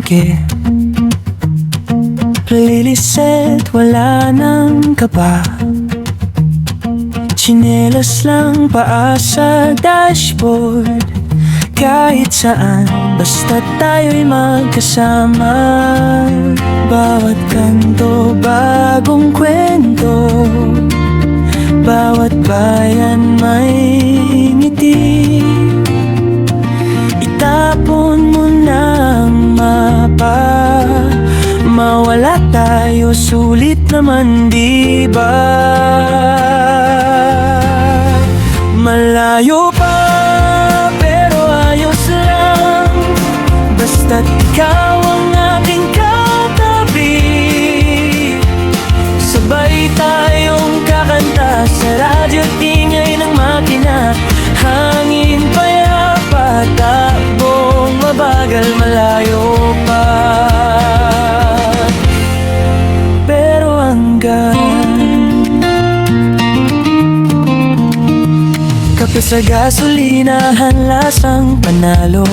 tangke. Playlist set, wala nang kaba. Tsinelas lang paa sa dashboard. Kahit saan, basta tayo'y magkasama. Bawat kanto, bagong kwento. Bawat bayan may ngiti. Itapon mo ng mapa. Mawala tayo, sulit naman diba? Malayo pa, pero ayos lang. Basta't ikaw ang aking katabi. Sabay tayong kakanta sa radyo, tingay ng makina. Hangin payapa, takbong mabagal, malayo pa. Pero hanggang kape sa gasolinahan, lasang panalo.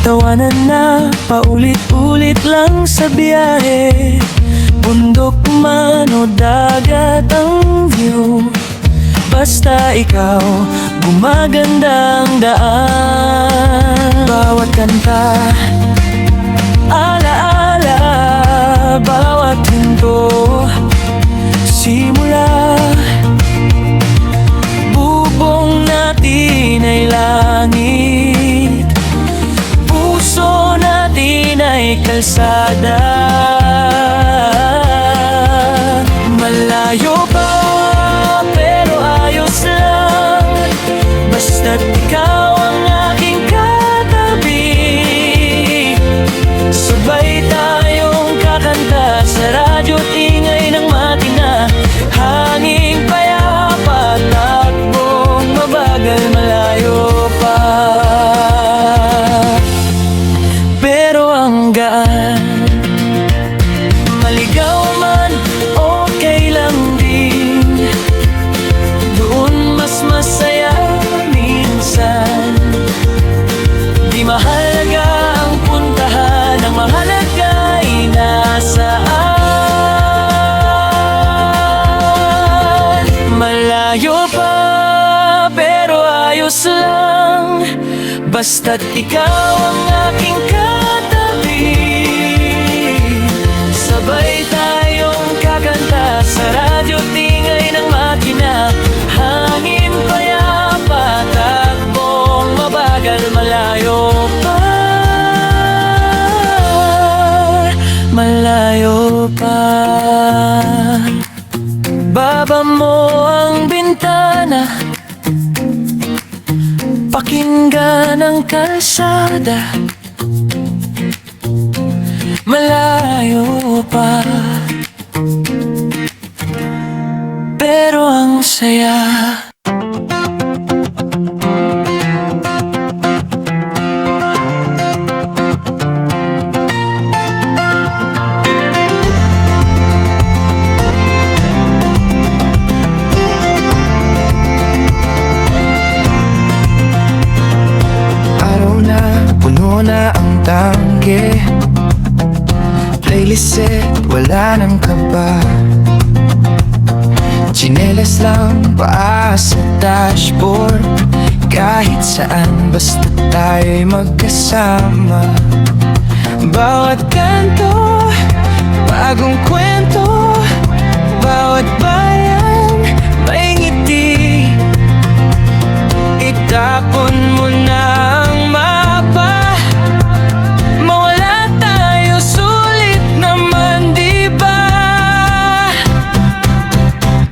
Tawanan na paulit-ulit lang sa biyahe. Bundok man o dagat ang view, basta ikaw, gumaganda ang daan. Bawat kanta, alaala, bawat hinto, simula. Bubong natin ay langit, puso natin ay kalsada. Malayo pa, pero ayos lang. Basta't ikaw ang aking katabi. Sabay tayong kakanta sa radyo, tingay ng makina. Hanging payapa, takbong mabagal, malayo pa. Pero hanggaan, maligaw man, okay lang din. Doon mas masaya minsan. Di mahalaga ang puntahan, ang mahalaga ay nasaan. Malayo pa, pero ayos lang. Basta't ikaw ang aking katabi. Sabay tayong kakanta sa radyo, tingay ng makina. Hangin payapa, takbong mabagal, malayo pa. Malayo pa. Baba mo ang bintana, pakinggan ang kalsada. Malayo pa, pero ang saya. Araw na, puno na ang tangke. Playlist set, wala nang kaba. Tsinelas lang paa sa dashboard. Kahit saan, basta tayo'y magkasama. Bawat kanto, bagong kwento. Bawat bayan, may ngiti. Itapon mo na ang mapa. Mawala tayo, sulit naman diba?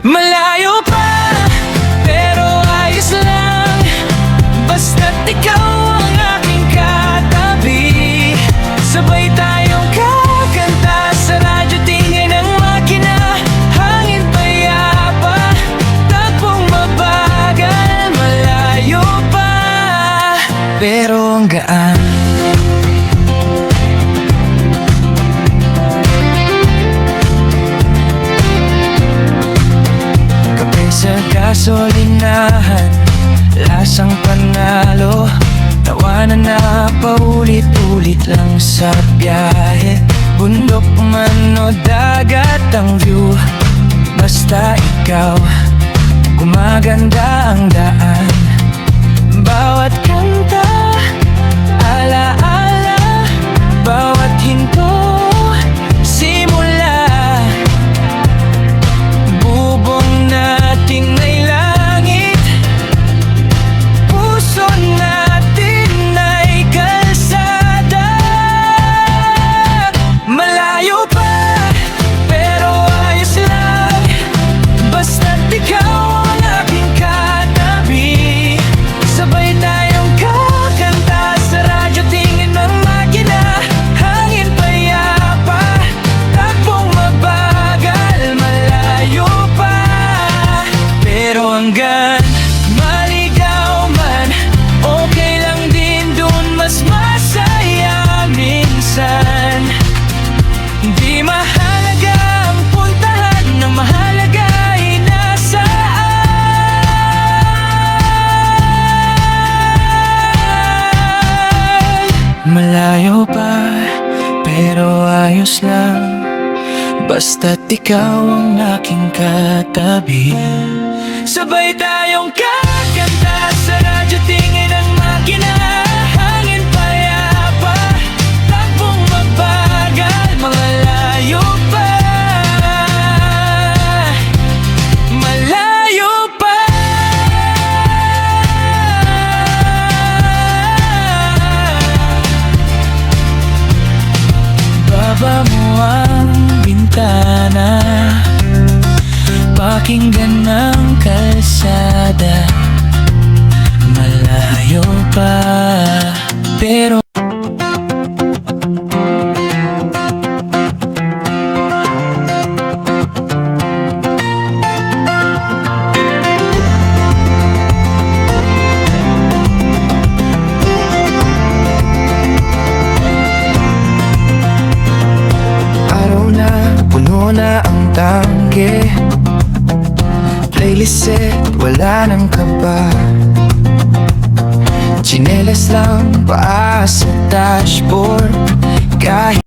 Malayo pa, pero ayos lang. Basta't ikaw ang aking katabi. Sabay tayong kakanta sa radyo, tingin ng makina. Hangin payapa, takbong mabagal, malayo pa. Sana na paulit-ulit lang sa biyahe, bundok man o dagat ang view, basta ikaw, gumaganda ang daan. Bawat kanta, alaala, bawat hinto, simula, bubong natin ay langit, puso natin ay kalsada. Malayo pa, pero ayos lang, basta't ikaw ang aking katabi. Sabay tayong kakanta sa radyo, tingin ng makina, hangin payapa, takbong mabagal, malayo pa, pero hanggang maligaw man, okay lang din dun, mas masaya minsan. Di mahalaga ang puntahan, ang mahalaga ay nasaan. Malayo pa, pero ayos lang, basta't ikaw ang aking katabi. Sabay tayong kakanta sa radyo, tingin ang makina, hangin payapa, takbong mabagal, malayo pa, malayo pa. Baba mo ang bintana, pakinggan ng kalsada. Malayo pa, pero araw na, puno na ang tangke, playlist set, wala nang kaba, tsinelas lang, paa sa dashboard, kahit